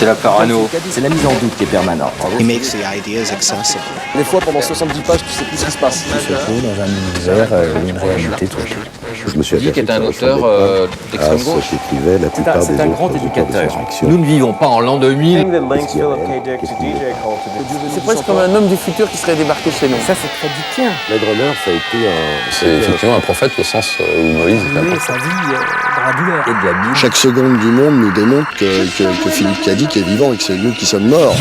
C'est la parano. C'est la mise en doute qui est permanente. He makes the ideas accessible. Des fois, pendant 70 pages, tu sais plus ce qui se passe. Tu se trouve dans un univers ou une réalité trouvée. Je me suis Dick est un auteur d'extrême gauche. qu'écrivait la plupart des C'est un grand autres auteurs de éducateur. science-fiction. Nous ne vivons pas en l'an 2000. C'est presque comme un homme du futur qui serait débarqué chez nous. Ça, c'est très dickien. Blade Runner, ça a été un... C'est effectivement un prophète au sens où Moïse est un Oui, prophète. sa vie dans la douleur. Et de la Bible. Chaque seconde du monde nous démontre que Philippe Cadic est vivant et que c'est nous qui sommes morts.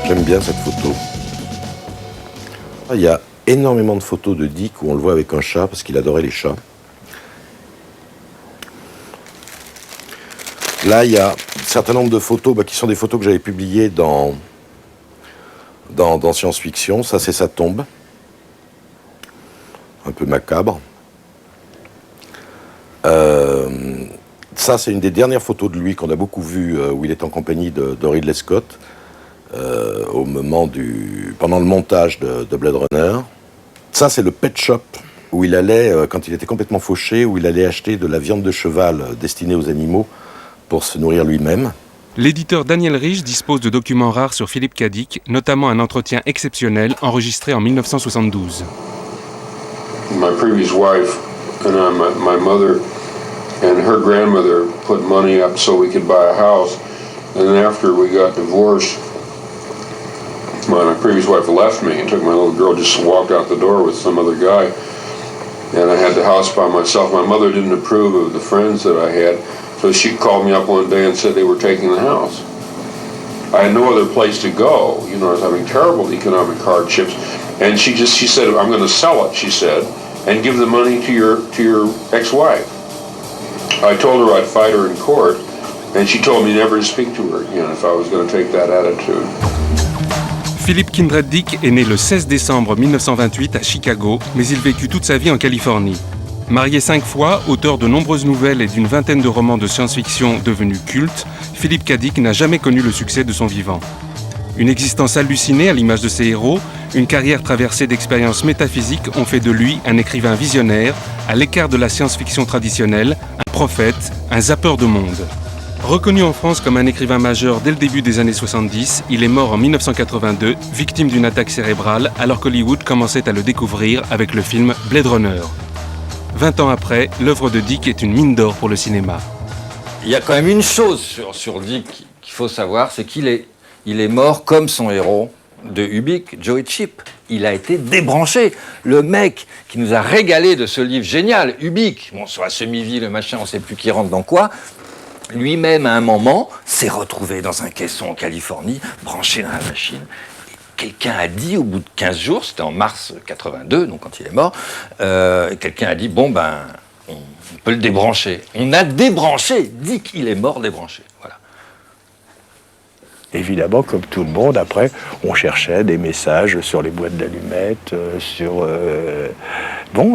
J'aime bien cette photo. Il y a énormément de photos de Dick où on le voit avec un chat parce qu'il adorait les chats. Là, il y a un certain nombre de photos qui sont des photos que j'avais publiées dans Science-Fiction. Ça, c'est sa tombe. Un peu macabre. Ça, c'est une des dernières photos de lui qu'on a beaucoup vues où il est en compagnie de Ridley Scott. Pendant le montage de Blade Runner. Ça, c'est le pet shop où il allait, quand il était complètement fauché, où il allait acheter de la viande de cheval destinée aux animaux pour se nourrir lui-même. L'éditeur Daniel Rich dispose de documents rares sur Philippe Cadic, notamment un entretien exceptionnel enregistré en 1972. My previous wife and my mother and her grandmother put money up so we could buy a house. And then after we got divorced, my previous wife left me and took my little girl, just walked out the door with some other guy. And I had the house by myself. My mother didn't approve of the friends that I had, so she called me up one day and said they were taking the house. I had no other place to go. You know, I was having terrible economic hardships. And she said, I'm going to sell it, she said, and give the money to your ex-wife. I told her I'd fight her in court, and she told me never to speak to her again if I was going to take that attitude. Philip Kindred Dick est né le 16 décembre 1928 à Chicago, mais il vécut toute sa vie en Californie. Marié 5 fois, auteur de nombreuses nouvelles et d'une vingtaine de romans de science-fiction devenus cultes, Philippe Cadic n'a jamais connu le succès de son vivant. Une existence hallucinée à l'image de ses héros, une carrière traversée d'expériences métaphysiques ont fait de lui un écrivain visionnaire, à l'écart de la science-fiction traditionnelle, un prophète, un zappeur de monde. Reconnu en France comme un écrivain majeur dès le début des années 70, il est mort en 1982, victime d'une attaque cérébrale, alors qu'Hollywood commençait à le découvrir avec le film Blade Runner. 20 ans après, l'œuvre de Dick est une mine d'or pour le cinéma. Il y a quand même une chose sur Dick qu'il faut savoir, c'est qu'il est mort comme son héros de Ubik, Joey Chip. Il a été débranché. Le mec qui nous a régalé de ce livre génial, Ubik, bon, sur la semi-vie, le machin, on ne sait plus qui rentre dans quoi, lui-même, à un moment, s'est retrouvé dans un caisson en Californie, branché dans la machine. Quelqu'un a dit, au bout de 15 jours, c'était en mars 82, donc quand il est mort, quelqu'un a dit, on peut le débrancher. On a débranché, dit qu'il est mort débranché. Voilà. Évidemment, comme tout le monde, après, on cherchait des messages sur les boîtes d'allumettes,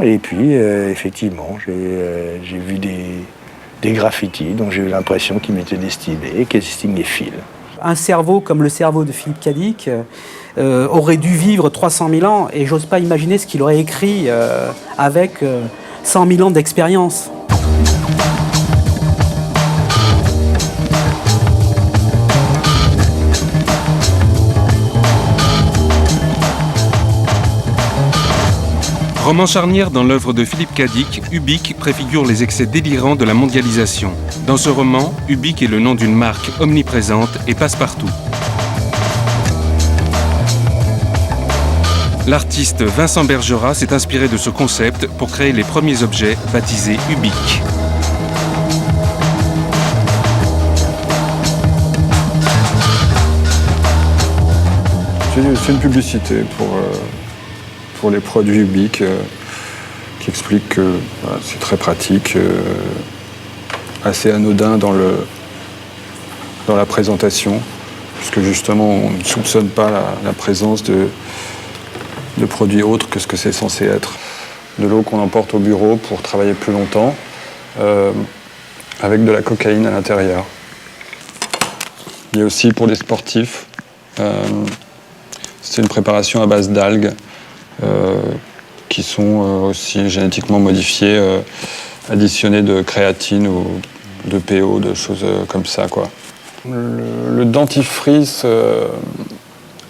et puis, effectivement, j'ai vu des graffitis dont j'ai eu l'impression qu'ils m'étaient destinés, qu'ils signaient Phil. Un cerveau comme le cerveau de Philippe Cadic aurait dû vivre 300 000 ans, et j'ose pas imaginer ce qu'il aurait écrit avec 100 000 ans d'expérience. Roman charnière dans l'œuvre de Philippe Cadic, Ubik préfigure les excès délirants de la mondialisation. Dans ce roman, Ubik est le nom d'une marque omniprésente et passe-partout. L'artiste Vincent Bergerat s'est inspiré de ce concept pour créer les premiers objets baptisés Ubik. C'est une publicité pour les produits Ubik qui explique que c'est très pratique, assez anodin dans la présentation, puisque justement on ne soupçonne pas la présence de produits autres que ce que c'est censé être. De l'eau qu'on emporte au bureau pour travailler plus longtemps, avec de la cocaïne à l'intérieur. Il y a aussi pour les sportifs, c'est une préparation à base d'algues qui sont aussi génétiquement modifiées, additionnées de créatine ou de PO, de choses comme ça, quoi. Le dentifrice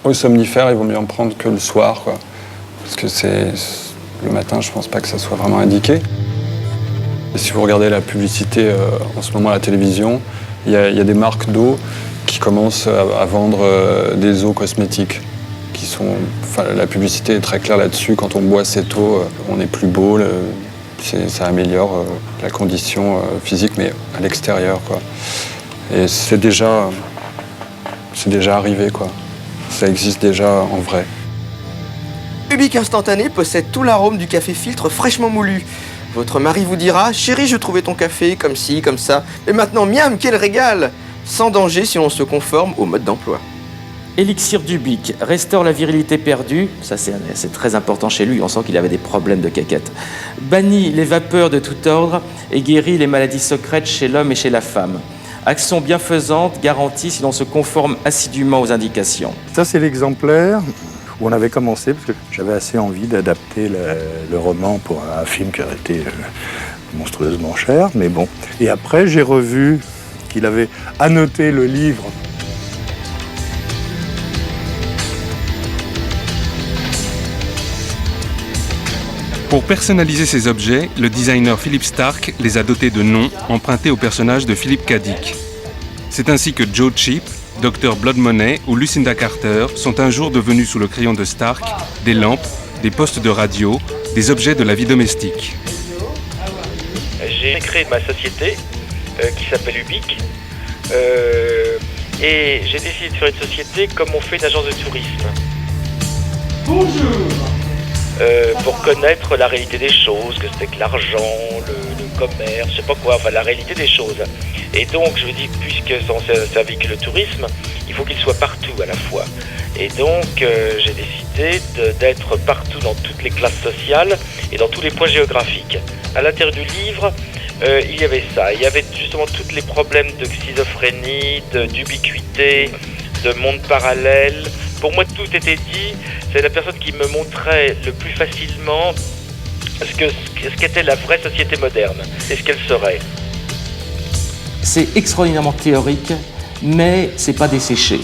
au somnifère, il vaut mieux en prendre que le soir, quoi. Parce que le matin, je pense pas que ça soit vraiment indiqué. Et si vous regardez la publicité en ce moment à la télévision, il y a des marques d'eau qui commencent à vendre des eaux cosmétiques. La publicité est très claire là-dessus. Quand on boit cette eau, on est plus beau, ça améliore la condition physique, mais à l'extérieur, quoi. Et c'est déjà arrivé, quoi. Ça existe déjà en vrai. Ubik Instantané possède tout l'arôme du café filtre fraîchement moulu. Votre mari vous dira « Chérie, je trouvais ton café comme ci, comme ça. Mais maintenant, miam, quel régal !» Sans danger si on se conforme au mode d'emploi. Élixir d'Ubik restaure la virilité perdue, ça c'est très important chez lui, on sent qu'il avait des problèmes de caquette. Bannit les vapeurs de tout ordre et guérit les maladies secrètes chez l'homme et chez la femme. Action bienfaisante garantie si l'on se conforme assidûment aux indications. Ça, c'est l'exemplaire où on avait commencé, parce que j'avais assez envie d'adapter le roman pour un film qui aurait été monstrueusement cher, mais bon. Et après, j'ai revu qu'il avait annoté le livre. Pour personnaliser ces objets, le designer Philippe Stark les a dotés de noms empruntés au personnage de Philippe Cadic. C'est ainsi que Joe Cheap, Dr Blood Money ou Lucinda Carter sont un jour devenus sous le crayon de Stark des lampes, des postes de radio, des objets de la vie domestique. J'ai créé ma société qui s'appelle Ubik et j'ai décidé de faire une société comme on fait une agence de tourisme. Bonjour. Pour connaître la réalité des choses, que c'est que l'argent, le commerce, je sais pas quoi, enfin la réalité des choses. Et donc je me dis, puisque c'est un véhicule de tourisme, il faut qu'il soit partout à la fois. Et donc j'ai décidé d'être partout dans toutes les classes sociales et dans tous les points géographiques. À l'intérieur du livre, il y avait ça, il y avait justement tous les problèmes de schizophrénie, d'ubiquité, de monde parallèle. Pour moi, tout était dit. C'est la personne qui me montrait le plus facilement ce qu'était la vraie société moderne et ce qu'elle serait. C'est extraordinairement théorique, mais c'est pas desséché.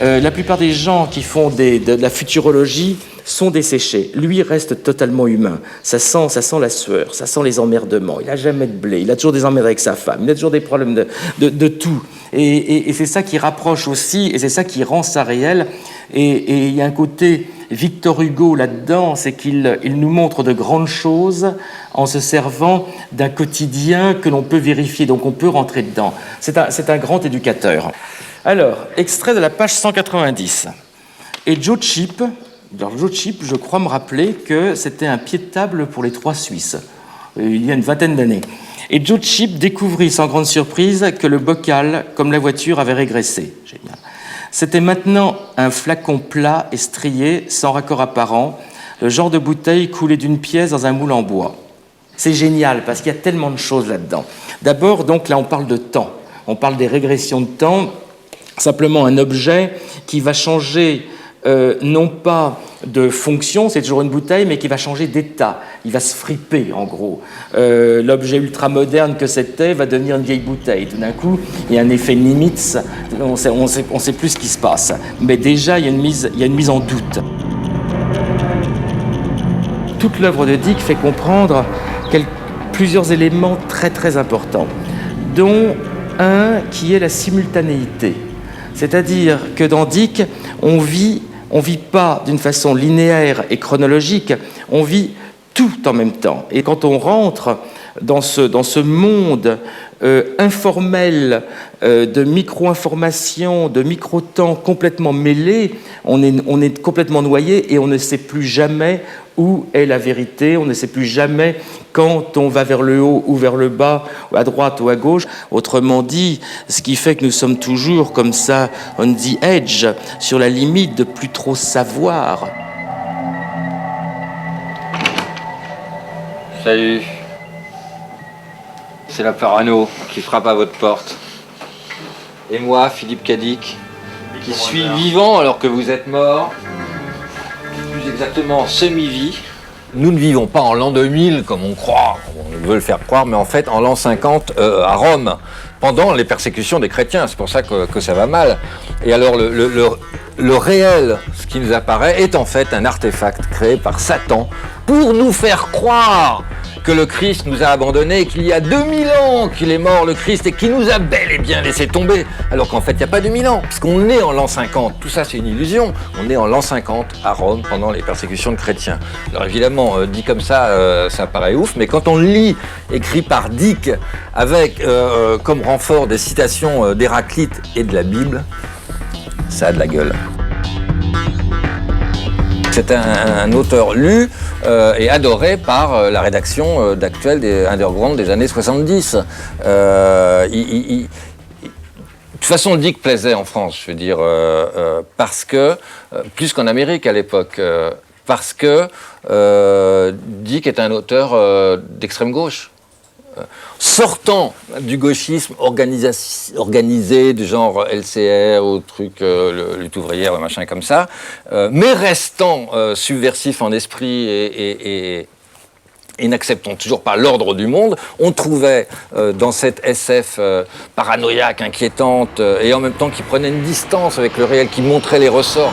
La plupart des gens qui font de la futurologie sont desséchés. Lui reste totalement humain. Ça sent la sueur, ça sent les emmerdements. Il n'a jamais de blé, il a toujours des emmerdes avec sa femme, il a toujours des problèmes de tout. Et c'est ça qui rapproche aussi, et c'est ça qui rend ça réel. Et il y a un côté Victor Hugo là-dedans, c'est qu'il nous montre de grandes choses en se servant d'un quotidien que l'on peut vérifier, donc on peut rentrer dedans. C'est un grand éducateur. Alors, extrait de la page 190. Et Joe Cheap, je crois me rappeler que c'était un pied de table pour les trois Suisses, il y a une vingtaine d'années. Et Joe Cheap découvrit sans grande surprise que le bocal, comme la voiture, avait régressé. Génial. C'était maintenant un flacon plat et strié, sans raccord apparent, le genre de bouteille coulée d'une pièce dans un moule en bois. C'est génial, parce qu'il y a tellement de choses là-dedans. D'abord, donc, là, on parle de temps. On parle des régressions de temps. Simplement un objet qui va changer, non pas de fonction, c'est toujours une bouteille, mais qui va changer d'état. Il va se friper, en gros. L'objet ultramoderne que c'était va devenir une vieille bouteille. Tout d'un coup, il y a un effet Nimitz, on sait plus ce qui se passe. Mais déjà, il y a une mise en doute. toute l'œuvre de Dick fait comprendre plusieurs éléments très très importants, dont un qui est la simultanéité. C'est-à-dire que dans Dick, on vit pas d'une façon linéaire et chronologique, on vit tout en même temps. Et quand on rentre dans ce monde informel de micro-informations, de micro-temps complètement mêlés, on est complètement noyé et on ne sait plus jamais où est la vérité, on ne sait plus jamais quand on va vers le haut ou vers le bas, à droite ou à gauche. Autrement dit, ce qui fait que nous sommes toujours comme ça, on the edge, sur la limite de plus trop savoir. Salut. C'est la parano qui frappe à votre porte. Et moi, Philippe Cadic, qui suis vivant alors que vous êtes mort, plus exactement en semi-vie. Nous ne vivons pas en l'an 2000 comme on croit, on veut le faire croire, mais en fait en l'an 50 à Rome, pendant les persécutions des chrétiens. C'est pour ça que ça va mal. Et alors le réel, ce qui nous apparaît, est en fait un artefact créé par Satan pour nous faire croire que le Christ nous a abandonnés, qu'il y a 2000 ans qu'il est mort, le Christ, et qu'il nous a bel et bien laissé tomber, alors qu'en fait, il n'y a pas 2000 ans, puisqu'on est en l'an 50. Tout ça, c'est une illusion. On est en l'an 50 à Rome, pendant les persécutions de chrétiens. Alors évidemment, dit comme ça, ça paraît ouf, mais quand on lit, écrit par Dick, avec comme renfort des citations d'Héraclite et de la Bible, ça a de la gueule. C'est un auteur lu et adoré par la rédaction d'Actuel des Underground des années 70. De toute façon, Dick plaisait en France, je veux dire, parce que, plus qu'en Amérique à l'époque, parce que Dick est un auteur d'extrême gauche. Sortant du gauchisme organisé du genre LCR ou truc lutte ouvrière ou machin comme ça, mais restant subversif en esprit et n'acceptant toujours pas l'ordre du monde, on trouvait dans cette SF paranoïaque, inquiétante et en même temps qui prenait une distance avec le réel, qui montrait les ressorts.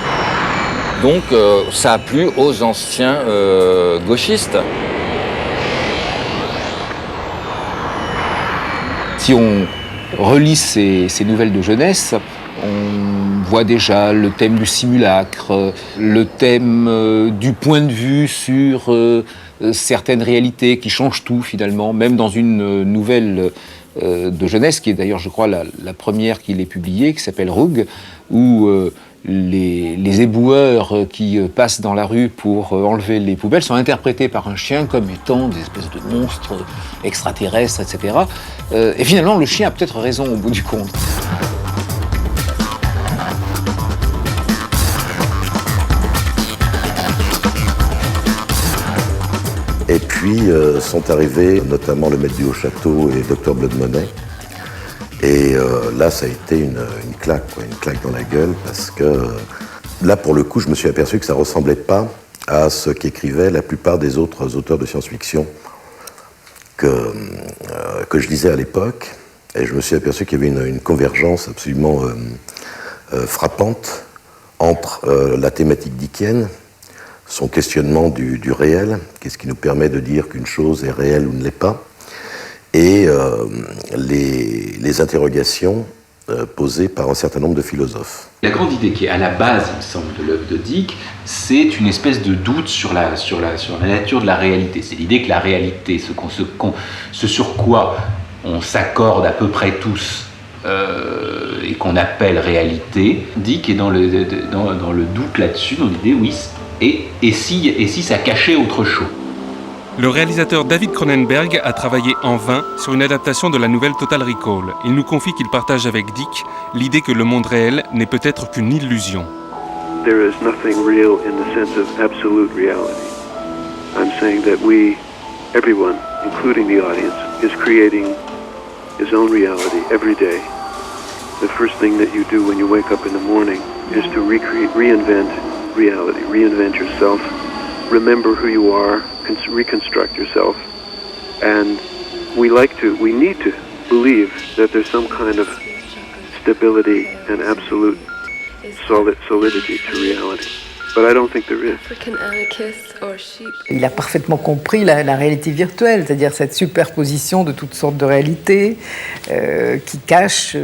Donc ça a plu aux anciens gauchistes. Si on relit ces nouvelles de jeunesse, on voit déjà le thème du simulacre, le thème du point de vue sur certaines réalités qui changent tout finalement, même dans une nouvelle de jeunesse, qui est d'ailleurs, je crois, la première qu'il ait publiée, qui s'appelle Rogue, où les éboueurs qui passent dans la rue pour enlever les poubelles sont interprétés par un chien comme étant des espèces de monstres extraterrestres, etc. Et finalement, le chien a peut-être raison au bout du compte. Et puis sont arrivés notamment le maître du Haut-Château et Dr Blood Money. Et là, ça a été une claque dans la gueule, parce que là, pour le coup, je me suis aperçu que ça ne ressemblait pas à ce qu'écrivaient la plupart des autres auteurs de science-fiction que je lisais à l'époque. Et je me suis aperçu qu'il y avait une convergence absolument frappante entre la thématique dickienne, son questionnement du réel, qu'est-ce qui nous permet de dire qu'une chose est réelle ou ne l'est pas, et les interrogations posées par un certain nombre de philosophes. La grande idée qui est à la base, il me semble, de l'œuvre de Dick, c'est une espèce de doute sur la nature de la réalité. C'est l'idée que la réalité, ce sur quoi on s'accorde à peu près tous et qu'on appelle réalité, Dick est dans le doute là-dessus, dans l'idée, oui, et si ça cachait autre chose. Le réalisateur David Cronenberg a travaillé en vain sur une adaptation de la nouvelle Total Recall. Il nous confie qu'il partage avec Dick l'idée que le monde réel n'est peut-être qu'une illusion. There is nothing real in the sense of absolute reality. I'm saying that everyone, including the audience, is creating his own reality every day. The first thing that you do when you wake up in the morning is to reinvent reality, reinvent yourself, remember who you are, reconstruct yourself, and we need to believe that there's some kind of stability and absolute solidity to reality. but I don't think there is. Il a parfaitement compris la réalité virtuelle, c'est-à-dire cette superposition de toutes sortes de réalités qui cachent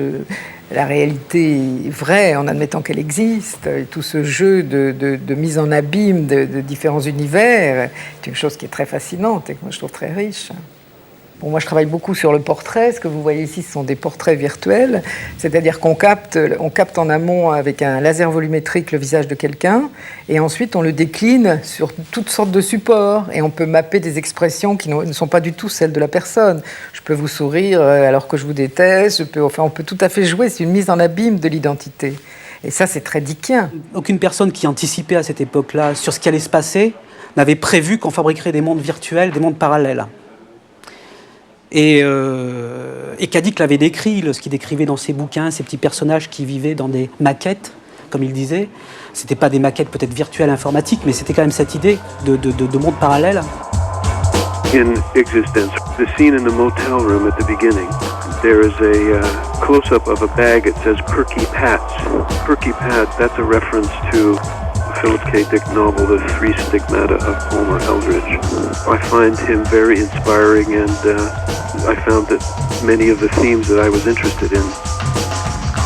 la réalité vraie en admettant qu'elle existe. Et tout ce jeu de mise en abîme de différents univers est une chose qui est très fascinante et que moi je trouve très riche. Bon, moi, je travaille beaucoup sur le portrait. Ce que vous voyez ici, ce sont des portraits virtuels. C'est-à-dire qu'on capte en amont avec un laser volumétrique le visage de quelqu'un et ensuite on le décline sur toutes sortes de supports et on peut mapper des expressions qui ne sont pas du tout celles de la personne. Je peux vous sourire alors que je vous déteste. On peut tout à fait jouer. C'est une mise en abîme de l'identité. Et ça, c'est très dickien. Aucune personne qui anticipait à cette époque-là sur ce qui allait se passer n'avait prévu qu'on fabriquerait des mondes virtuels, des mondes parallèles. Et Cadic l'avait décrit lorsqu'il décrivait dans ses bouquins ces petits personnages qui vivaient dans des maquettes, comme il disait. C'était pas des maquettes peut-être virtuelles informatiques, mais c'était quand même cette idée de monde parallèle. In existence, the scene in the motel room at the beginning, there is a close-up of a bag. It says Perky Pats. Perky Pat, that's a reference to Philip K. Dick novel, The Three Stigmata of Palmer Eldritch. I find him very inspiring, and I found that many of the themes that I was interested in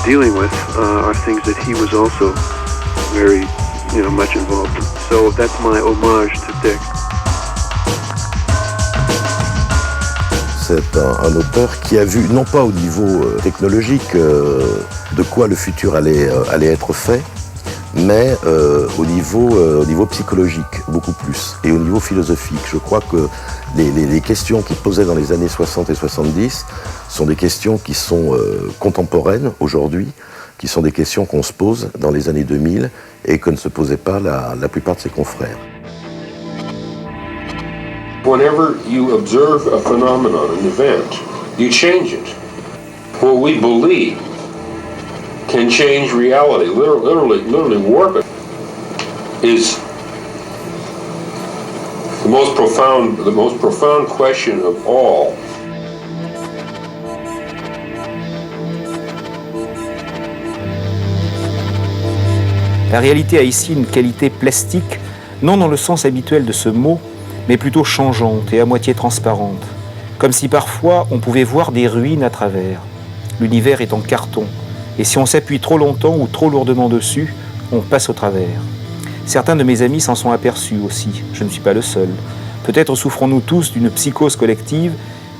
dealing with are things that he was also very, much involved in. So that's my homage to Dick. C'est un auteur qui a vu, non pas au niveau technologique, de quoi le futur allait être fait, mais au niveau psychologique, beaucoup plus, et au niveau philosophique. Je crois que les questions qu'il posait dans les années 60 et 70 sont des questions qui sont contemporaines aujourd'hui, qui sont des questions qu'on se pose dans les années 2000 et que ne se posaient pas la plupart de ses confrères. Whenever you observe a phenomenon, an event, you change it. What we believe can change reality, literally warp it, is the most profound question of all. La réalité a ici une qualité plastique, non dans le sens habituel de ce mot, mais plutôt changeante et à moitié transparente, comme si parfois on pouvait voir des ruines à travers. L'univers est en carton, et si on s'appuie trop longtemps ou trop lourdement dessus, on passe au travers. Certains de mes amis s'en sont aperçus aussi, je ne suis pas le seul. Peut-être souffrons-nous tous d'une psychose collective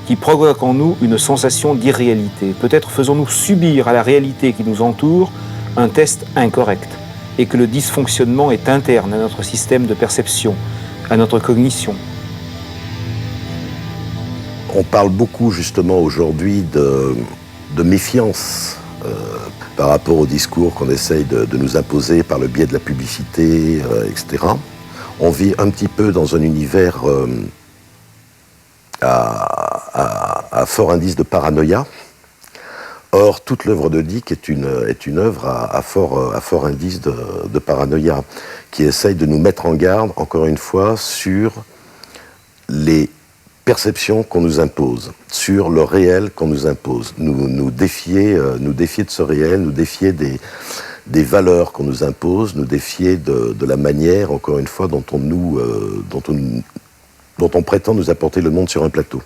qui provoque en nous une sensation d'irréalité. Peut-être faisons-nous subir à la réalité qui nous entoure un test incorrect, et que le dysfonctionnement est interne à notre système de perception, à notre cognition. On parle beaucoup justement aujourd'hui de méfiance par rapport au discours qu'on essaye de nous imposer par le biais de la publicité, etc. On vit un petit peu dans un univers à fort indice de paranoïa. Or, toute l'œuvre de Dick est une œuvre à fort indice de paranoïa, qui essaye de nous mettre en garde, encore une fois, sur les perceptions qu'on nous impose, sur le réel qu'on nous impose, nous défier de ce réel, nous défier des valeurs qu'on nous impose, nous défier de la manière, encore une fois, dont on prétend nous apporter le monde sur un plateau.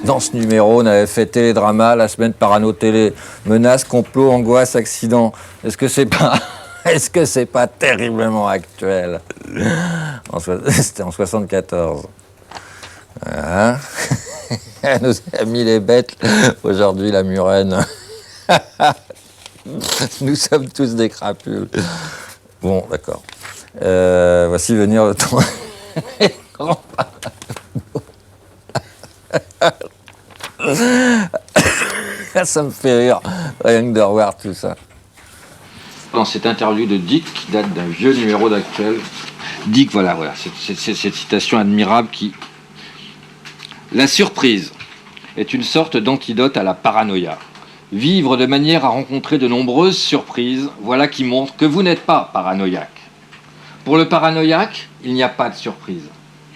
Dans ce numéro, on avait fait télédrama, la semaine parano télé, menace, complot, angoisse, accident. Est-ce que c'est pas terriblement actuel? C'était en 74. Hein? Elle nous a mis les bêtes, aujourd'hui la murène. Nous sommes tous des crapules. Bon, d'accord. Voici venir le temps. Ça me fait rire, rien que de revoir tout ça. Dans cette interview de Dick, qui date d'un vieux numéro d'Actuel, Dick, voilà, cette citation admirable qui... La surprise est une sorte d'antidote à la paranoïa. Vivre de manière à rencontrer de nombreuses surprises, voilà qui montre que vous n'êtes pas paranoïaque. Pour le paranoïaque, il n'y a pas de surprise.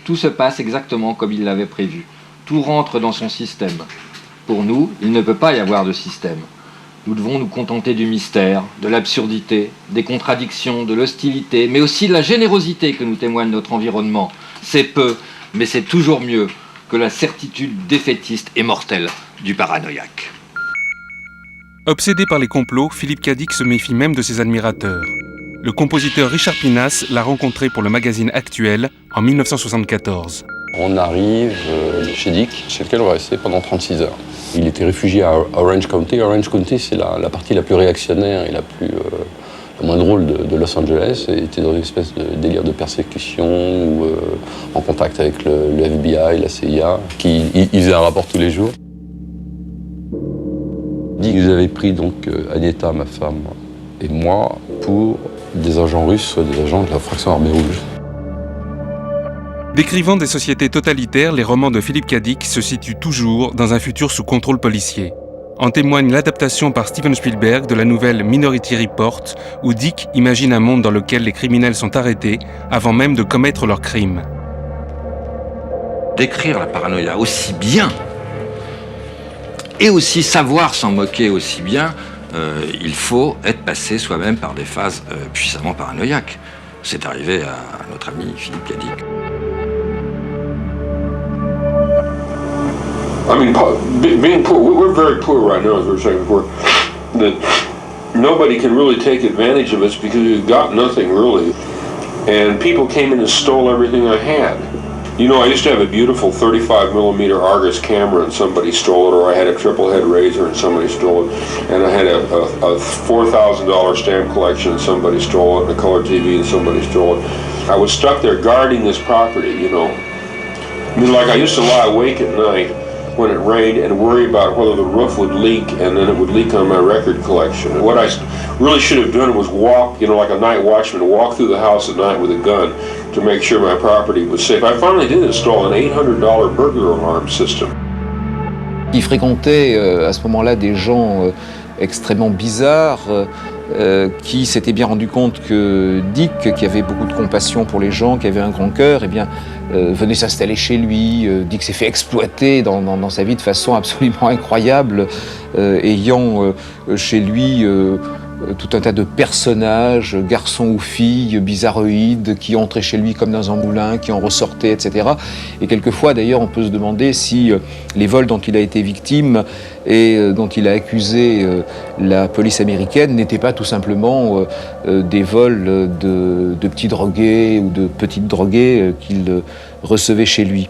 Tout se passe exactement comme il l'avait prévu. Tout rentre dans son système. Pour nous, il ne peut pas y avoir de système. Nous devons nous contenter du mystère, de l'absurdité, des contradictions, de l'hostilité, mais aussi de la générosité que nous témoigne notre environnement. C'est peu, mais c'est toujours mieux que la certitude défaitiste et mortelle du paranoïaque. Obsédé par les complots, Philippe Cadic se méfie même de ses admirateurs. Le compositeur Richard Pinas l'a rencontré pour le magazine Actuel en 1974. On arrive chez Dick, chez lequel on va rester pendant 36 heures. Il était réfugié à Orange County. Orange County, c'est la partie la plus réactionnaire et la moins drôle de Los Angeles. Il était dans une espèce de délire de persécution, ou en contact avec le FBI, la CIA, il faisait un rapport tous les jours. Dick nous avait pris donc Agneta, ma femme, et moi pour des agents russes, soit des agents de la fraction armée rouge. Décrivant des sociétés totalitaires, les romans de Philippe Cadic se situent toujours dans un futur sous contrôle policier. En témoigne l'adaptation par Steven Spielberg de la nouvelle Minority Report, où Dick imagine un monde dans lequel les criminels sont arrêtés avant même de commettre leurs crimes. Décrire la paranoïa aussi bien, et aussi savoir s'en moquer aussi bien, il faut être passé soi-même par des phases puissamment paranoïaques. C'est arrivé à notre ami Philippe Cadic. I mean, being poor, we're very poor right now, as we were saying before, that nobody can really take advantage of us because we've got nothing really. And people came in and stole everything I had. You know, I used to have a beautiful 35mm Argus camera and somebody stole it, or I had a triple head razor and somebody stole it, and I had a $4,000 stamp collection and somebody stole it, and a color TV and somebody stole it. I was stuck there guarding this property, you know. I mean, like I used to lie awake at night when it rained and worry about whether the roof would leak, and then it would leak on my record collection. And what I really should have done was walk, you know, like a night watchman, walk through the house at night with a gun to make sure my property was safe. I finally did install an $800 burglar alarm system. Il fréquentait à ce moment-là des gens extrêmement bizarres qui s'étaient bien rendu compte que Dick, qui avait beaucoup de compassion pour les gens, qui avait un grand cœur, eh bien, venait s'installer chez lui. Dick s'est fait exploiter dans sa vie de façon absolument incroyable, ayant chez lui tout un tas de personnages, garçons ou filles, bizarroïdes, qui entraient chez lui comme dans un moulin, qui en ressortaient, etc. Et quelquefois, d'ailleurs, on peut se demander si les vols dont il a été victime et dont il a accusé la police américaine n'étaient pas tout simplement des vols de petits drogués ou de petites droguées qu'il recevait chez lui.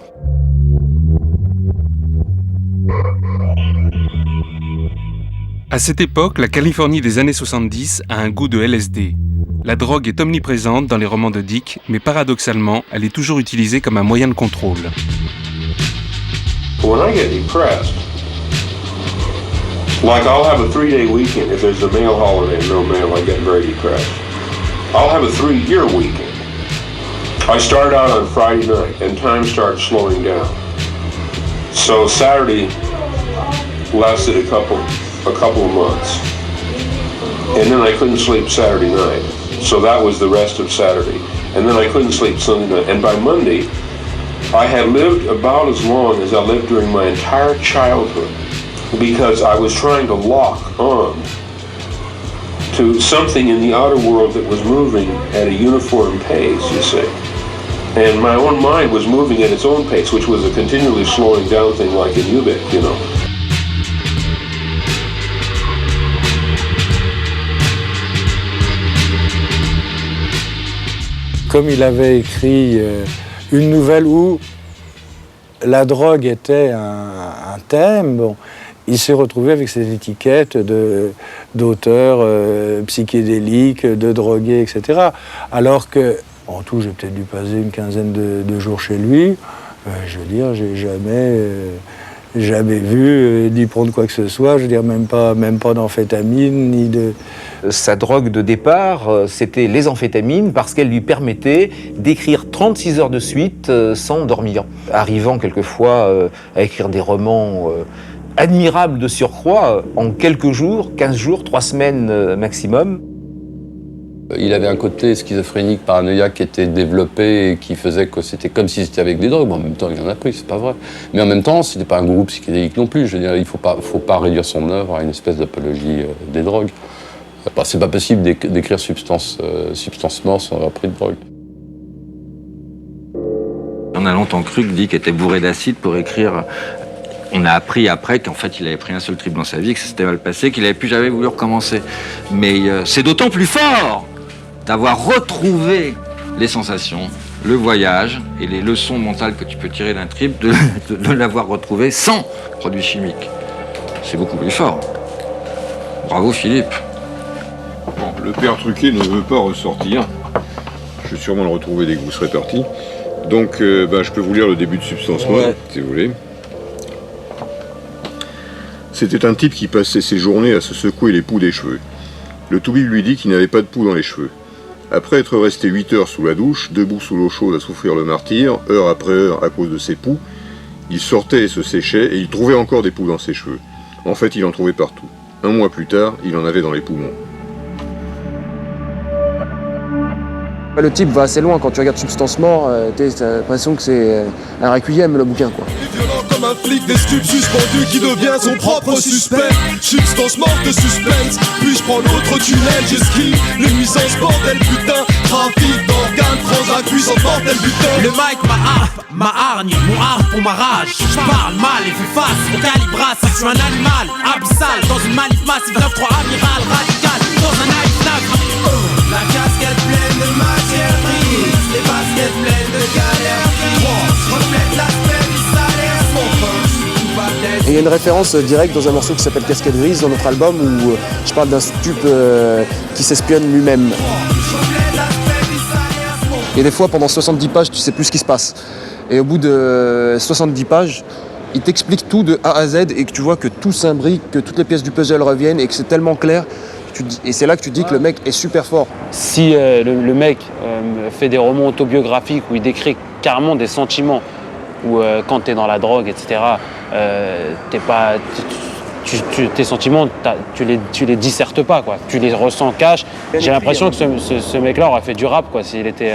À cette époque, la Californie des années 70 a un goût de LSD. La drogue est omniprésente dans les romans de Dick, mais paradoxalement, elle est toujours utilisée comme un moyen de contrôle. When I get depressed, like I'll have a 3-day weekend. If there's a mail holiday and no mail, I get very depressed. I'll have a 3-year weekend. I start out on Friday night and time starts slowing down. So Saturday lasted a couple of months. And then I couldn't sleep Saturday night. So that was the rest of Saturday. And then I couldn't sleep Sunday night. And by Monday, I had lived about as long as I lived during my entire childhood, because I was trying to lock on to something in the outer world that was moving at a uniform pace, you see. And my own mind was moving at its own pace, which was a continually slowing down thing like in Ubik, you know. Comme il avait écrit une nouvelle où la drogue était un thème, bon, il s'est retrouvé avec cette étiquette d'auteur psychédélique, de drogué, etc. Alors que, en tout, j'ai peut-être dû passer une quinzaine de jours chez lui. Je veux dire, j'ai jamais vu d'y prendre quoi que ce soit. Je veux dire, même pas d'amphétamine, ni de... Sa drogue de départ, c'était les amphétamines, parce qu'elle lui permettait d'écrire 36 heures de suite sans dormir. Arrivant quelquefois à écrire des romans admirable de surcroît, en quelques jours, 15 jours, 3 semaines maximum. Il avait un côté schizophrénique, paranoïaque qui était développé et qui faisait que c'était comme si c'était avec des drogues. Bon, en même temps, il en a pris, c'est pas vrai. Mais en même temps, c'était pas un gourou psychédélique non plus. Je veux dire, il faut pas réduire son œuvre à une espèce d'apologie des drogues. C'est pas possible d'écrire substance mort sans avoir pris de drogue. On a longtemps cru que Dick était bourré d'acide pour écrire. On a appris après qu'en fait, il avait pris un seul trip dans sa vie, que ça s'était mal passé, qu'il n'avait plus jamais voulu recommencer. Mais c'est d'autant plus fort d'avoir retrouvé les sensations, le voyage et les leçons mentales que tu peux tirer d'un trip, de l'avoir retrouvé sans produits chimiques. C'est beaucoup plus fort. Bravo Philippe. Bon, le père Truquet ne veut pas ressortir. Je vais sûrement le retrouver dès que vous serez parti. Donc, je peux vous lire le début de Substance Mort, si vous voulez. C'était un type qui passait ses journées à se secouer les poux des cheveux. Le toubib lui dit qu'il n'avait pas de poux dans les cheveux. Après être resté 8 heures sous la douche, debout sous l'eau chaude à souffrir le martyre, heure après heure à cause de ses poux, il sortait et se séchait et il trouvait encore des poux dans ses cheveux. En fait, il en trouvait partout. 1 mois plus tard, il en avait dans les poumons. Le type va assez loin quand tu regardes Substance Mort, t'as l'impression que c'est un requiem le bouquin quoi. Violent comme un flic des stupes suspendu qui devient son propre suspect. Substance morte de suspense, puis je prends l'autre tunnel, j'esquive les nuisances bordel putain. Trafic d'organes, transac, puissance bordel putain. Le mic ma hargne, mon art pour ma rage. Je parle mal et fais face, mon calibrage, je suis un animal abyssal dans une manif massive, 9-3 amiral radical, dans un naïf la casquette pleine de matière grise, les baskets pleines de galères reflètent l'aspect du salaire, mon pain. Et il y a une référence directe dans un morceau qui s'appelle Casquette Grise dans notre album où je parle d'un stup qui s'espionne lui-même. Et des fois pendant 70 pages tu sais plus ce qui se passe. Et au bout de 70 pages, il t'explique tout de A à Z et que tu vois que tout s'imbrique, que toutes les pièces du puzzle reviennent et que c'est tellement clair. Et c'est là que tu dis que le mec est super fort. Si le mec fait des romans autobiographiques où il décrit carrément des sentiments, où quand t'es dans la drogue, etc., tes sentiments, tu les dissertes pas, quoi. Tu les ressens cash. J'ai l'impression que ce mec-là aurait fait du rap, quoi, s'il était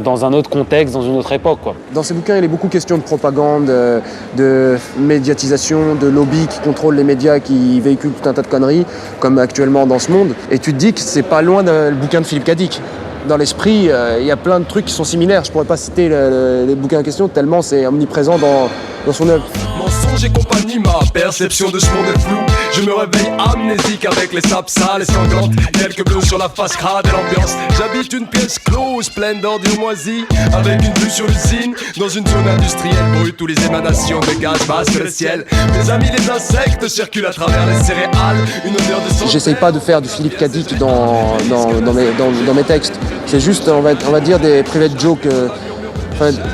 dans un autre contexte, dans une autre époque, quoi. Dans ces bouquins, il est beaucoup question de propagande, de médiatisation, de lobby qui contrôle les médias, qui véhiculent tout un tas de conneries, comme actuellement dans ce monde. Et tu te dis que c'est pas loin d'un bouquin de Philippe Cadic. Dans l'esprit, il y a plein de trucs qui sont similaires. Je pourrais pas citer les bouquins en question, tellement c'est omniprésent dans son œuvre. Mensonge et compagnie, ma perception de ce monde est floue. Je me réveille amnésique avec les sapes sales et sanglantes, quelques bleus sur la face crade et l'ambiance. J'habite une pièce close, pleine d'ordures moisies, avec une vue sur l'usine, dans une zone industrielle brute où les émanations de gaz masquent le ciel. Mes amis les insectes circulent à travers les céréales, une odeur de sang. J'essaye pas de faire du Philippe Cadic dans mes textes. C'est juste, on va dire, des private jokes,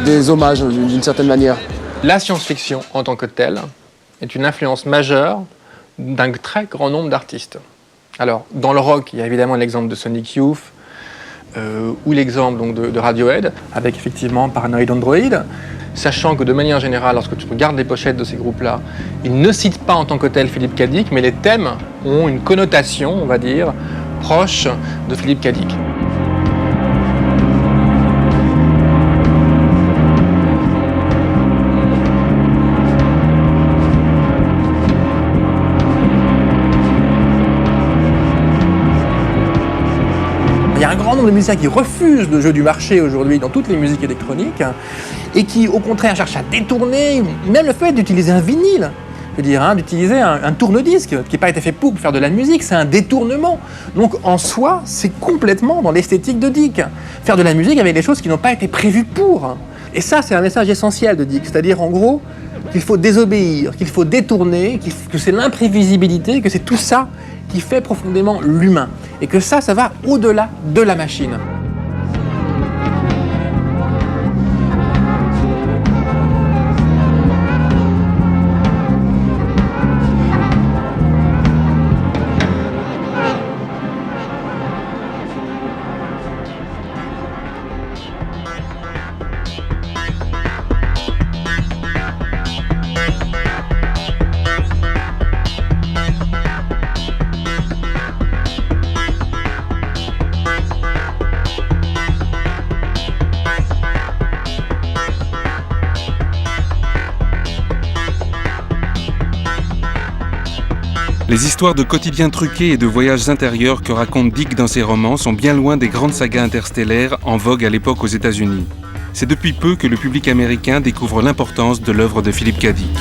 des hommages d'une certaine manière. La science-fiction en tant que telle est une influence majeure d'un très grand nombre d'artistes. Alors, dans le rock, il y a évidemment l'exemple de Sonic Youth, ou l'exemple donc, de Radiohead, avec effectivement Paranoid Android, sachant que de manière générale, lorsque tu regardes les pochettes de ces groupes-là, ils ne citent pas en tant que tel Philippe Cadic, mais les thèmes ont une connotation, on va dire, proche de Philippe Cadic. Il y a un grand nombre de musiciens qui refusent le jeu du marché aujourd'hui dans toutes les musiques électroniques et qui, au contraire, cherchent à détourner, même le fait d'utiliser un vinyle, je veux dire, d'utiliser un tourne-disque qui n'a pas été fait pour faire de la musique, c'est un détournement. Donc en soi, c'est complètement dans l'esthétique de Dick. Faire de la musique avec des choses qui n'ont pas été prévues pour. Et ça, c'est un message essentiel de Dick, c'est-à-dire en gros qu'il faut désobéir, qu'il faut détourner, que c'est l'imprévisibilité, que c'est tout ça qui fait profondément l'humain. Et que ça va au-delà de la machine. Les histoires de quotidiens truqués et de voyages intérieurs que raconte Dick dans ses romans sont bien loin des grandes sagas interstellaires en vogue à l'époque aux États-Unis. C'est depuis peu que le public américain découvre l'importance de l'œuvre de Philip K. Dick.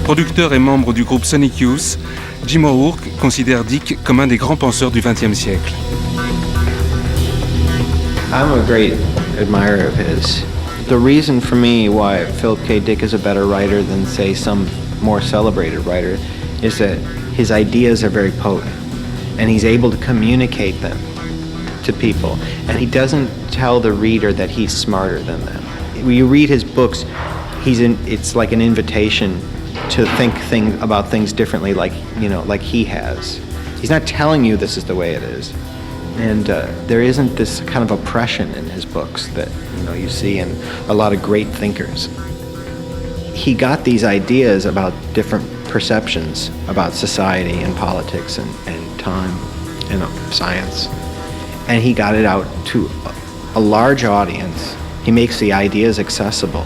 Producteur et membre du groupe Sonic Youth, Jim O'Rourke considère Dick comme un des grands penseurs du XXe siècle. I'm a great admirer of his. The reason for me why Philip K. Dick is a better writer than, say, some more celebrated writer is that his ideas are very potent, and he's able to communicate them to people, and he doesn't tell the reader that he's smarter than them. When you read his books, it's like an invitation to think about things differently, like he has. He's not telling you this is the way it is. And there isn't this kind of oppression in his books that you see in a lot of great thinkers. He got these ideas about different perceptions about society and politics and time and science, and he got it out to a large audience. He makes the ideas accessible.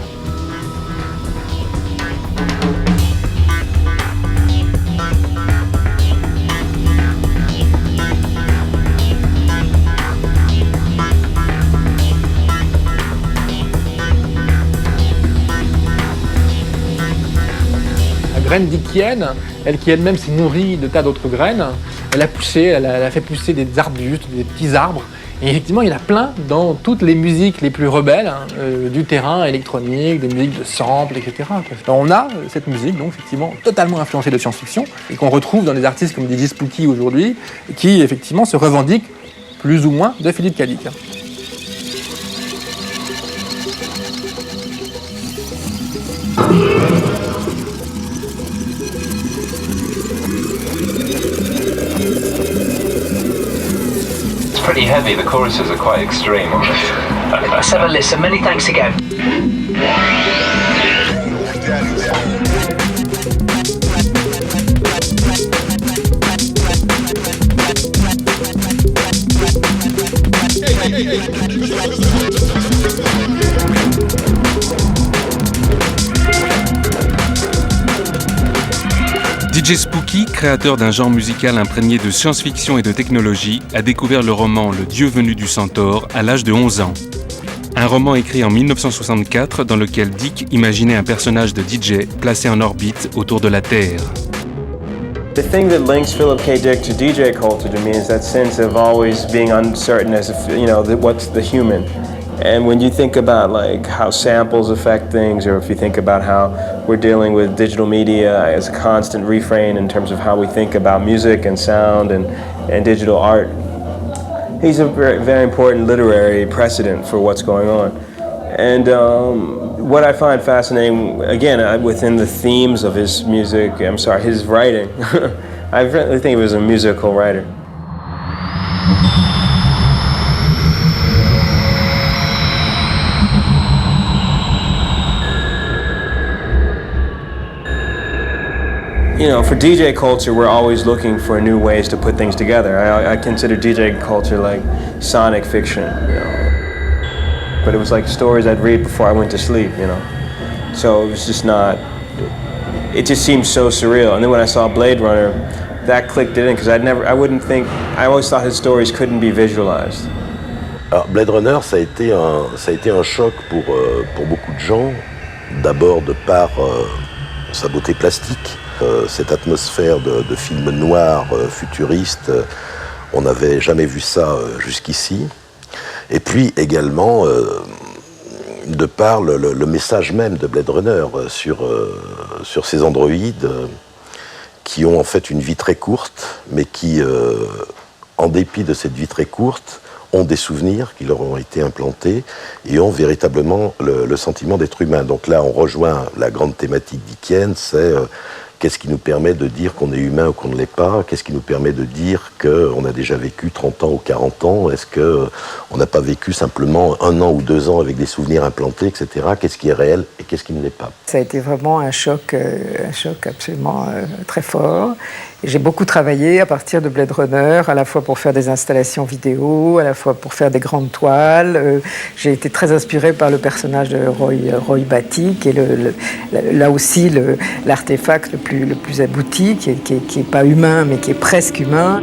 Graine dickienne, elle qui elle-même s'est nourrie de tas d'autres graines, elle a fait pousser des arbustes, des petits arbres. Et effectivement, il y en a plein dans toutes les musiques les plus rebelles du terrain électronique, des musiques de samples, etc. Alors on a cette musique, donc effectivement, totalement influencée de science-fiction, et qu'on retrouve dans des artistes comme DJ Spooky aujourd'hui, qui effectivement se revendiquent plus ou moins de Philip K. Dick. Pretty heavy, the choruses are quite extreme on this. Let's have a listen. Many thanks again. DJ Spooky, créateur d'un genre musical imprégné de science-fiction et de technologie, a découvert le roman Le Dieu venu du Centaure à l'âge de 11 ans. Un roman écrit en 1964 dans lequel Dick imaginait un personnage de DJ placé en orbite autour de la Terre. The thing that links Philip K. Dick to DJ culture to me is that sense of always being uncertain as if, what's the human. And when you think about like how samples affect things, or if you think about how we're dealing with digital media as a constant refrain in terms of how we think about music and sound and digital art, he's a very, very important literary precedent for what's going on. And what I find fascinating, again, within the themes of his music, his writing, I really think he was a musical writer. For DJ culture, we're always looking for new ways to put things together. I consider DJ culture like sonic fiction, But it was like stories I'd read before I went to sleep, So it was just it just seemed so surreal. And then when I saw Blade Runner, that clicked it in, because I always thought his stories couldn't be visualized. Alors, Blade Runner, ça a été un choc pour beaucoup de gens. D'abord de par sa beauté plastique. Cette atmosphère de film noir futuriste, on n'avait jamais vu ça jusqu'ici. Et puis également de par le message même de Blade Runner sur ces androïdes qui ont en fait une vie très courte, mais qui, en dépit de cette vie très courte, ont des souvenirs qui leur ont été implantés et ont véritablement le sentiment d'être humain. Donc là, on rejoint la grande thématique dickienne, c'est qu'est-ce qui nous permet de dire qu'on est humain ou qu'on ne l'est pas? Qu'est-ce qui nous permet de dire qu'on a déjà vécu 30 ans ou 40 ans? Est-ce qu'on n'a pas vécu simplement 1 an ou 2 ans avec des souvenirs implantés, etc.? Qu'est-ce qui est réel et qu'est-ce qui ne l'est pas? Ça a été vraiment un choc absolument très fort. J'ai beaucoup travaillé à partir de Blade Runner, à la fois pour faire des installations vidéo, à la fois pour faire des grandes toiles. J'ai été très inspirée par le personnage de Roy Batty, qui est là aussi l'artefact le plus abouti, qui est pas humain, mais qui est presque humain.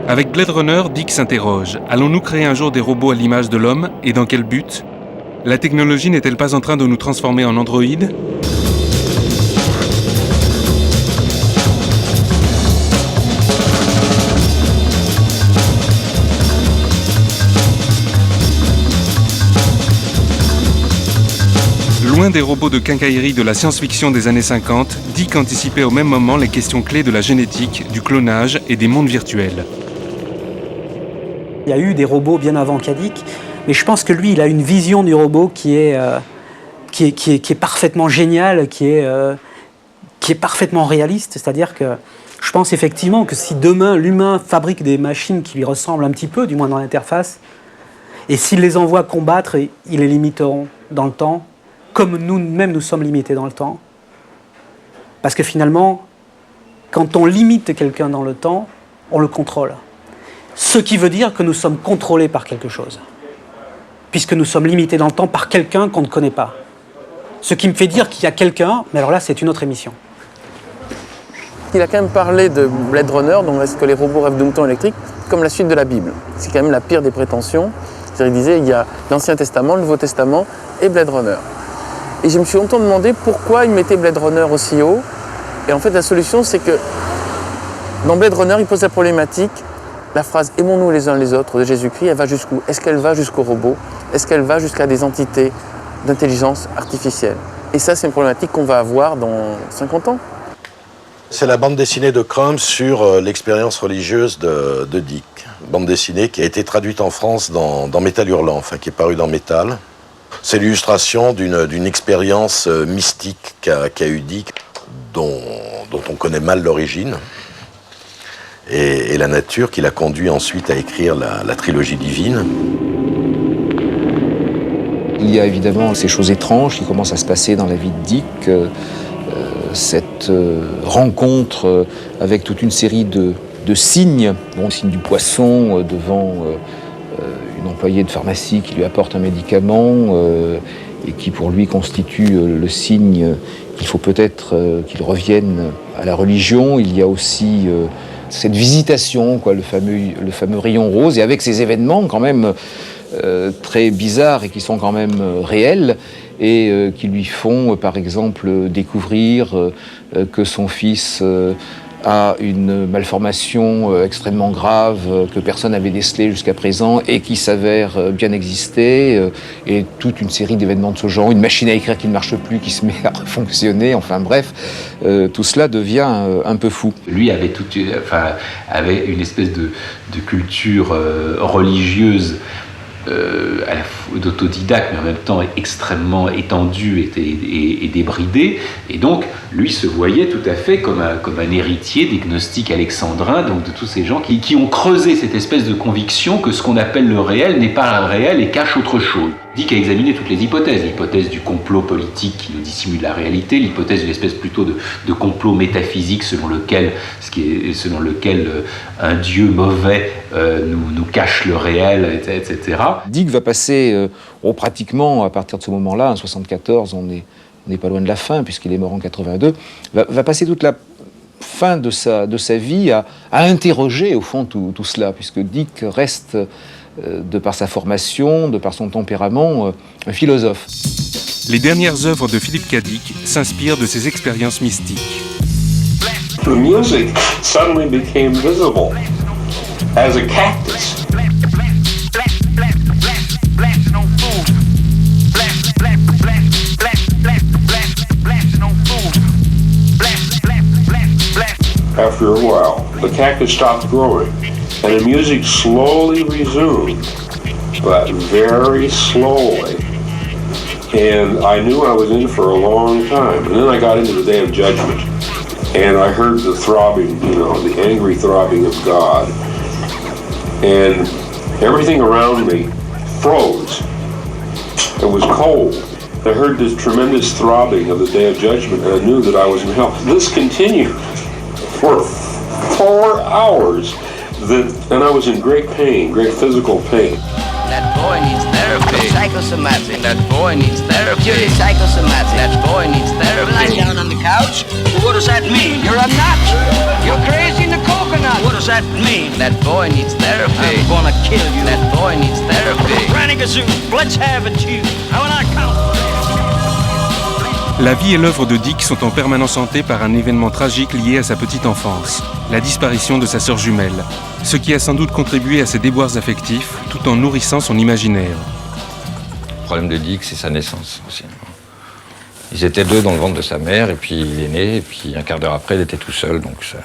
Avec Blade Runner, Dick s'interroge. Allons-nous créer un jour des robots à l'image de l'homme, et dans quel but ? La technologie n'est-elle pas en train de nous transformer en androïdes ? Loin des robots de quincaillerie de la science-fiction des années 50, Dick anticipait au même moment les questions clés de la génétique, du clonage et des mondes virtuels. Il y a eu des robots bien avant Kadik, mais je pense que lui, il a une vision du robot qui est parfaitement géniale, qui est parfaitement réaliste. C'est-à-dire que je pense effectivement que si demain l'humain fabrique des machines qui lui ressemblent un petit peu, du moins dans l'interface, et s'il les envoie combattre, ils les limiteront dans le temps, comme nous-mêmes nous sommes limités dans le temps. Parce que finalement, quand on limite quelqu'un dans le temps, on le contrôle. Ce qui veut dire que nous sommes contrôlés par quelque chose. Puisque nous sommes limités dans le temps par quelqu'un qu'on ne connaît pas. Ce qui me fait dire qu'il y a quelqu'un, mais alors là, c'est une autre émission. Il a quand même parlé de Blade Runner, donc est-ce que les robots rêvent de moutons électriques, comme la suite de la Bible. C'est quand même la pire des prétentions. C'est-à-dire, il disait, il y a l'Ancien Testament, le Nouveau Testament et Blade Runner. Et je me suis longtemps demandé pourquoi il mettait Blade Runner aussi haut. Et en fait, la solution, c'est que dans Blade Runner, il pose la problématique. La phrase « aimons-nous les uns les autres » de Jésus-Christ, elle va jusqu'où ? Est-ce qu'elle va jusqu'aux robots ? Est-ce qu'elle va jusqu'à des entités d'intelligence artificielle ? Et ça, c'est une problématique qu'on va avoir dans 50 ans. C'est la bande dessinée de Crumb sur l'expérience religieuse de Dick. Bande dessinée qui a été traduite en France dans Métal Hurlant, enfin qui est parue dans Métal. C'est l'illustration d'une expérience mystique qu'a eu Dick, dont on connaît mal l'origine. Et la nature qui l'a conduit ensuite à écrire la trilogie divine. Il y a évidemment ces choses étranges qui commencent à se passer dans la vie de Dick. Cette rencontre avec toute une série de signes, le signe du poisson devant une employée de pharmacie qui lui apporte un médicament et qui pour lui constitue le signe qu'il faut peut-être qu'il revienne à la religion. Il y a aussi cette visitation, le fameux rayon rose, et avec ces événements quand même très bizarres et qui sont quand même réels, et qui lui font par exemple découvrir que son fils a une malformation extrêmement grave que personne n'avait décelée jusqu'à présent et qui s'avère bien exister, et toute une série d'événements de ce genre, une machine à écrire qui ne marche plus, qui se met à fonctionner, enfin bref, tout cela devient un peu fou. Lui avait avait une espèce de culture religieuse d'autodidacte, mais en même temps extrêmement étendu et débridé, et donc lui se voyait tout à fait comme un héritier des gnostiques alexandrins, donc de tous ces gens qui ont creusé cette espèce de conviction que ce qu'on appelle le réel n'est pas le réel et cache autre chose. Dick a examiné toutes les hypothèses, l'hypothèse du complot politique qui nous dissimule la réalité, l'hypothèse d'une espèce plutôt de complot métaphysique selon lequel un dieu mauvais nous cache le réel, etc. Dick va passer pratiquement, à partir de ce moment-là, en 1974, on n'est pas loin de la fin, puisqu'il est mort en 82, va passer toute la fin de sa vie à interroger, au fond, tout cela, puisque Dick reste, de par sa formation, de par son tempérament, un philosophe. Les dernières œuvres de Philip K. Dick s'inspirent de ses expériences mystiques. The music suddenly became visible as a cactus. After a while, the cactus stopped growing, and the music slowly resumed, but very slowly. And I knew I was in for a long time. And then I got into the Day of Judgment, and I heard the throbbing, the angry throbbing of God. And everything around me froze. It was cold. I heard this tremendous throbbing of the Day of Judgment, and I knew that I was in hell. This continued for 4 hours, and I was in great pain, great physical pain. That boy needs therapy. Psychosomatic. That boy needs therapy. You're psychosomatic. That boy needs therapy. Lying down on the couch? What does that mean? You're a nut. You're crazy in the coconut. What does that mean? That boy needs therapy. I'm gonna kill you. That boy needs therapy. Renegazoo, let's have it, you. How will I count? La vie et l'œuvre de Dick sont en permanence hantées par un événement tragique lié à sa petite enfance, la disparition de sa sœur jumelle, ce qui a sans doute contribué à ses déboires affectifs tout en nourrissant son imaginaire. Le problème de Dick, c'est sa naissance aussi. Ils étaient deux dans le ventre de sa mère, et puis il est né, et puis un quart d'heure après, il était tout seul, donc ça...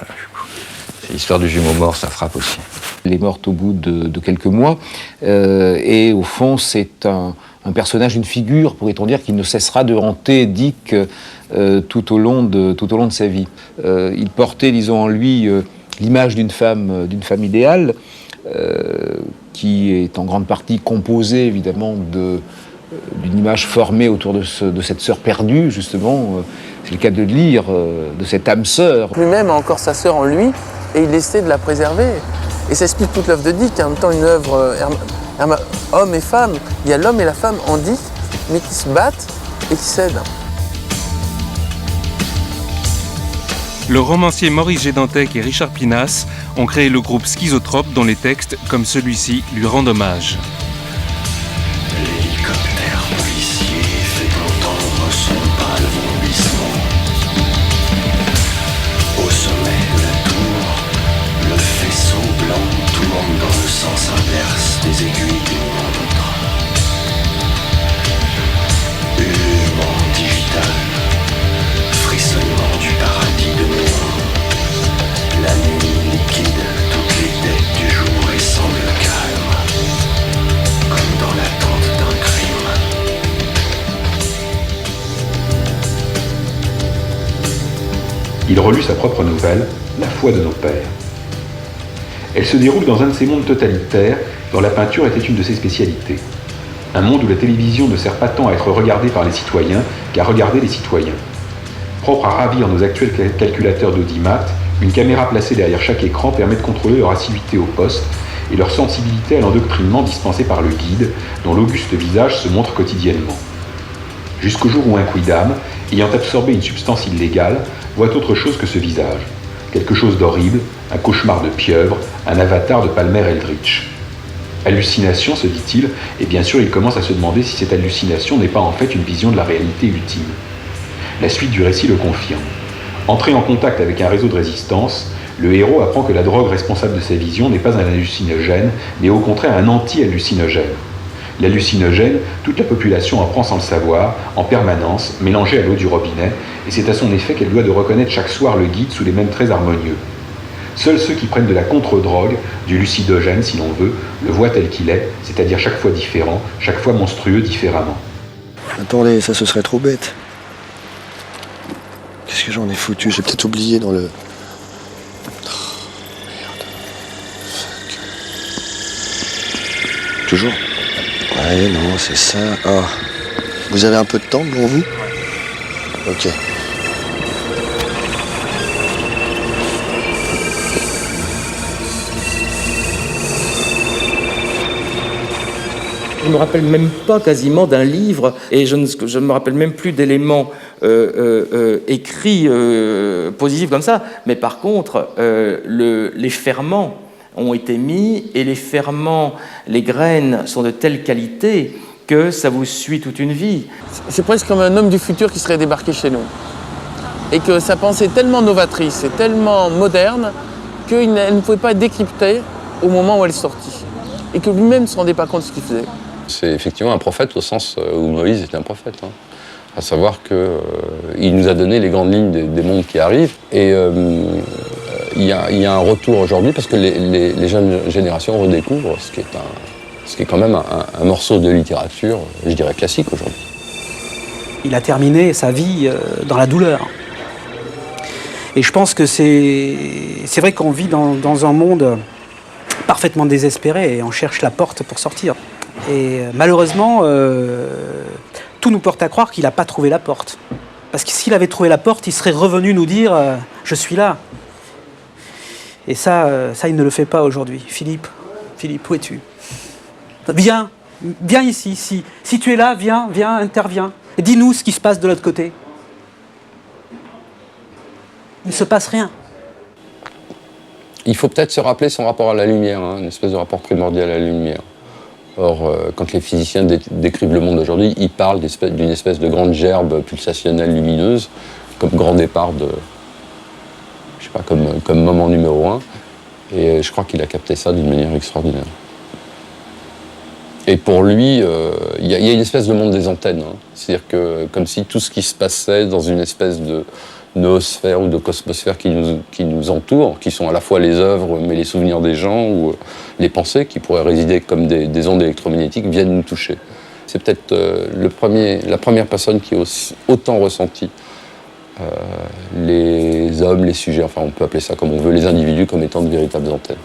C'est l'histoire du jumeau mort, ça frappe aussi. Elle est morte au bout de quelques mois, et au fond, c'est un personnage, une figure, pourrait-on dire, qui ne cessera de hanter Dick tout au long de sa vie. Il portait, disons, en lui l'image d'une femme idéale, qui est en grande partie composée, évidemment, d'une image formée autour de cette sœur perdue, justement, c'est le cas de le lire, de cette âme sœur. Lui-même a encore sa sœur en lui, et il essaie de la préserver. Et ça explique toute l'œuvre de Dick, en même temps une œuvre homme et femme. Il y a l'homme et la femme en Dick, mais qui se battent et qui s'aident. Le romancier Maurice Gédantec et Richard Pinas ont créé le groupe Schizotrope dont les textes, comme celui-ci, lui rendent hommage. L'hélicoptère policier fait entendre son pâle vomissement. Au sommet de la tour, le faisceau blanc tourne dans le sens inverse des aiguilles d'une montre. Hurlement digital, frissonnement du paradis de néon. La nuit liquide toutes les têtes du jour et semble calme, comme dans l'attente d'un crime. Il relut sa propre nouvelle, La foi de nos pères. Elle se déroule dans un de ces mondes totalitaires dont la peinture était une de ses spécialités. Un monde où la télévision ne sert pas tant à être regardée par les citoyens qu'à regarder les citoyens. Propre à ravir nos actuels calculateurs d'audimat, une caméra placée derrière chaque écran permet de contrôler leur assiduité au poste et leur sensibilité à l'endoctrinement dispensé par le guide, dont l'auguste visage se montre quotidiennement. Jusqu'au jour où un quidam, ayant absorbé une substance illégale, voit autre chose que ce visage. Quelque chose d'horrible, un cauchemar de pieuvre, un avatar de Palmer Eldritch. Hallucination, se dit-il, et bien sûr il commence à se demander si cette hallucination n'est pas en fait une vision de la réalité ultime. La suite du récit le confirme. Entré en contact avec un réseau de résistance, le héros apprend que la drogue responsable de sa vision n'est pas un hallucinogène, mais au contraire un anti-hallucinogène. L'hallucinogène, toute la population en prend sans le savoir, en permanence, mélangée à l'eau du robinet, et c'est à son effet qu'elle doit de reconnaître chaque soir le guide sous les mêmes traits harmonieux. Seuls ceux qui prennent de la contre-drogue, du lucidogène si l'on veut, le voient tel qu'il est, c'est-à-dire chaque fois différent, chaque fois monstrueux différemment. Attendez, ça ce serait trop bête. Qu'est-ce que j'en ai foutu? J'ai peut-être oublié dans le... Oh, merde. Fuck. Toujours? Ouais, non, c'est ça. Ah. Vous avez un peu de temps devant vous? Ok. Je ne me rappelle même pas quasiment d'un livre et je ne me rappelle même plus d'éléments écrits positifs comme ça. Mais par contre, les ferments ont été mis et les ferments, les graines sont de telle qualité que ça vous suit toute une vie. C'est presque comme un homme du futur qui serait débarqué chez nous. Et que sa pensée est tellement novatrice et tellement moderne qu'elle ne pouvait pas être décryptée au moment où elle est sortie. Et que lui-même ne se rendait pas compte de ce qu'il faisait. C'est effectivement un prophète au sens où Moïse était un prophète. Hein. À savoir qu'il nous a donné les grandes lignes des mondes qui arrivent. Et il y a un retour aujourd'hui parce que les jeunes générations redécouvrent ce qui est quand même un morceau de littérature, je dirais, classique aujourd'hui. Il a terminé sa vie dans la douleur. Et je pense que c'est vrai qu'on vit dans un monde parfaitement désespéré et on cherche la porte pour sortir. Et malheureusement, tout nous porte à croire qu'il n'a pas trouvé la porte. Parce que s'il avait trouvé la porte, il serait revenu nous dire « je suis là ». Et ça, il ne le fait pas aujourd'hui. Philippe, où es-tu? Viens ici. Si tu es là, viens, interviens. Et dis-nous ce qui se passe de l'autre côté. Il ne se passe rien. Il faut peut-être se rappeler son rapport à la lumière, une espèce de rapport primordial à la lumière. Or, quand les physiciens décrivent le monde d'aujourd'hui, ils parlent d'une espèce de grande gerbe pulsationnelle lumineuse, comme grand départ de... je sais pas, comme moment numéro 1. Et je crois qu'il a capté ça d'une manière extraordinaire. Et pour lui, il y a une espèce de monde des antennes. C'est-à-dire que, comme si tout ce qui se passait dans une espèce de noosphère ou de cosmosphère qui nous entoure, qui sont à la fois les œuvres, mais les souvenirs des gens, ou les pensées qui pourraient résider comme des ondes électromagnétiques, viennent nous toucher. C'est peut-être la première personne qui a autant ressenti les hommes, les sujets, enfin on peut appeler ça comme on veut, les individus comme étant de véritables antennes.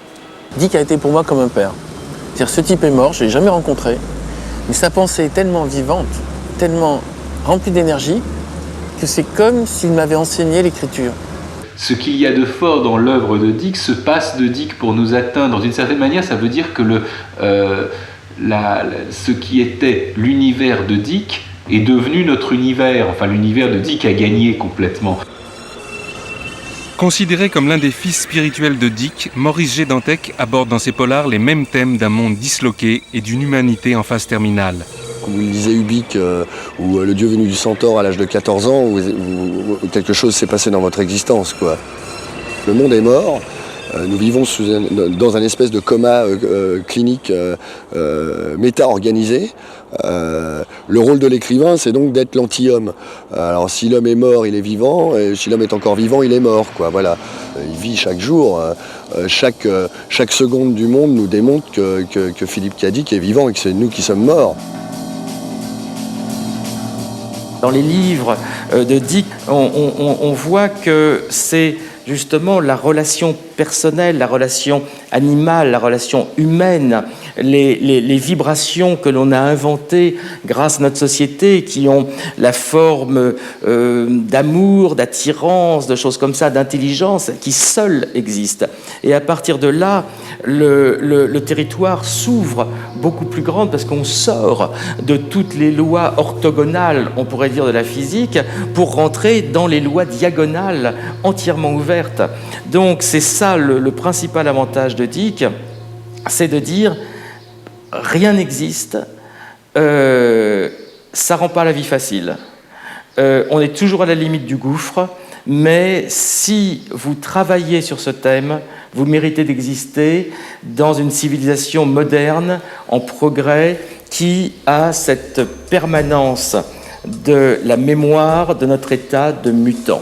Dick a été pour moi comme un père. C'est-à-dire, ce type est mort, je ne l'ai jamais rencontré, mais sa pensée est tellement vivante, tellement remplie d'énergie, que c'est comme s'il m'avait enseigné l'écriture. Ce qu'il y a de fort dans l'œuvre de Dick se passe de Dick pour nous atteindre. D'une certaine manière, ça veut dire que ce qui était l'univers de Dick est devenu notre univers. Enfin, l'univers de Dick a gagné complètement. Considéré comme l'un des fils spirituels de Dick, Maurice G. Dantec aborde dans ses polars les mêmes thèmes d'un monde disloqué et d'une humanité en phase terminale. Comme vous le disiez Ubik, ou le dieu venu du centaure à l'âge de 14 ans, où quelque chose s'est passé dans votre existence, quoi. Le monde est mort, nous vivons dans un espèce de coma clinique méta-organisé. Le rôle de l'écrivain, c'est donc d'être l'anti-homme. Alors si l'homme est mort, il est vivant, et si l'homme est encore vivant, il est mort, quoi. Voilà. Il vit chaque jour. Chaque seconde du monde nous démontre que Philippe K. Dick est vivant et que c'est nous qui sommes morts. Dans les livres de Dick, on voit que c'est justement la relation personnelle, la relation animale, la relation humaine, les vibrations que l'on a inventées grâce à notre société, qui ont la forme d'amour, d'attirance, de choses comme ça, d'intelligence, qui seules existent. Et à partir de là, le territoire s'ouvre beaucoup plus grand parce qu'on sort de toutes les lois orthogonales, on pourrait dire, de la physique, pour rentrer dans les lois diagonales entièrement ouvertes. Donc c'est ça le principal avantage de Dick, c'est de dire rien n'existe, ça rend pas la vie facile. On est toujours à la limite du gouffre, mais si vous travaillez sur ce thème, vous méritez d'exister dans une civilisation moderne, en progrès, qui a cette permanence de la mémoire de notre état de mutant.